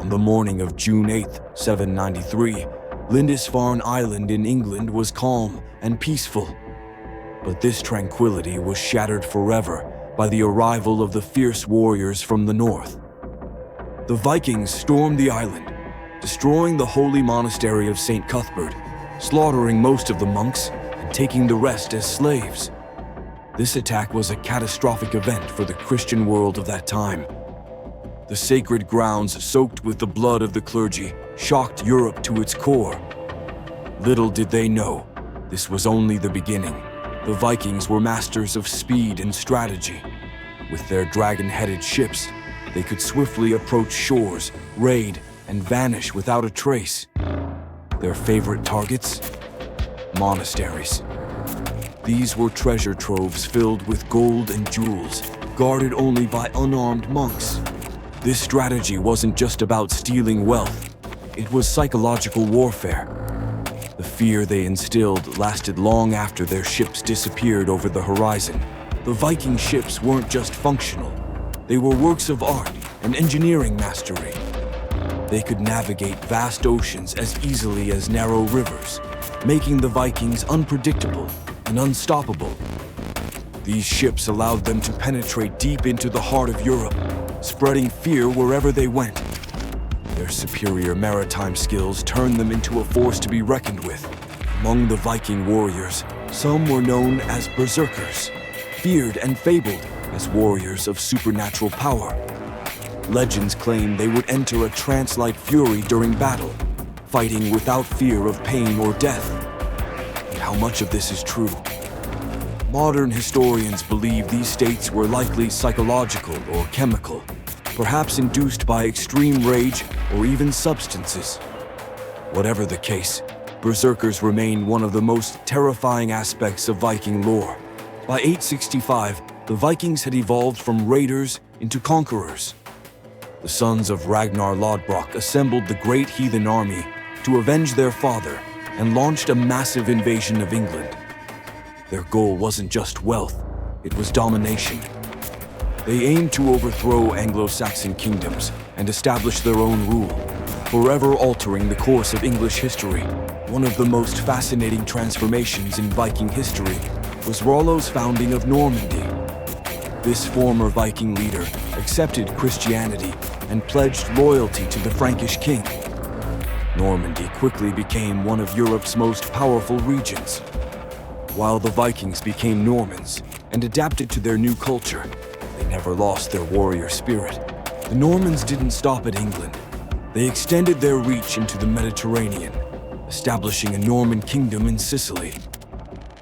On the morning of June 8, 793, Lindisfarne Island in England was calm and peaceful. But this tranquility was shattered forever by the arrival of the fierce warriors from the north. The Vikings stormed the island, destroying the holy monastery of St. Cuthbert, slaughtering most of the monks and taking the rest as slaves. This attack was a catastrophic event for the Christian world of that time. The sacred grounds soaked with the blood of the clergy shocked Europe to its core. Little did they know, this was only the beginning. The Vikings were masters of speed and strategy. With their dragon-headed ships, they could swiftly approach shores, raid, and vanish without a trace. Their favorite targets? Monasteries. These were treasure troves filled with gold and jewels, guarded only by unarmed monks. This strategy wasn't just about stealing wealth. It was psychological warfare. The fear they instilled lasted long after their ships disappeared over the horizon. The Viking ships weren't just functional. They were works of art and engineering mastery. They could navigate vast oceans as easily as narrow rivers, making the Vikings unpredictable and unstoppable. These ships allowed them to penetrate deep into the heart of Europe, spreading fear wherever they went. Their superior maritime skills turned them into a force to be reckoned with. Among the Viking warriors, some were known as berserkers, feared and fabled as warriors of supernatural power. Legends claim they would enter a trance-like fury during battle, fighting without fear of pain or death. And how much of this is true? Modern historians believe these states were likely psychological or chemical, perhaps induced by extreme rage or even substances. Whatever the case, berserkers remain one of the most terrifying aspects of Viking lore. By 865, the Vikings had evolved from raiders into conquerors. The sons of Ragnar Lodbrok assembled the great heathen army to avenge their father and launched a massive invasion of England. Their goal wasn't just wealth, it was domination. They aimed to overthrow Anglo-Saxon kingdoms and establish their own rule, forever altering the course of English history. One of the most fascinating transformations in Viking history was Rollo's founding of Normandy. This former Viking leader accepted Christianity and pledged loyalty to the Frankish king. Normandy quickly became one of Europe's most powerful regions. While the Vikings became Normans and adapted to their new culture, they never lost their warrior spirit. The Normans didn't stop at England. They extended their reach into the Mediterranean, establishing a Norman kingdom in Sicily.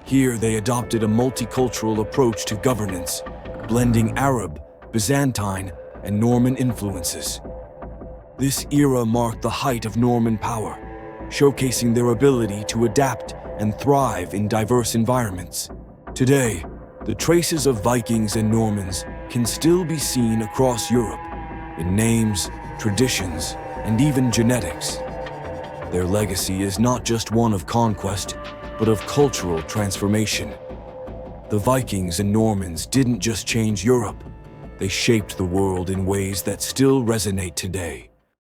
Here they adopted a multicultural approach to governance, blending Arab, Byzantine, and Norman influences. This era marked the height of Norman power, showcasing their ability to adapt and thrive in diverse environments. Today, the traces of Vikings and Normans can still be seen across Europe, in names, traditions, and even genetics. Their legacy is not just one of conquest, but of cultural transformation. The Vikings and Normans didn't just change Europe, they shaped the world in ways that still resonate today.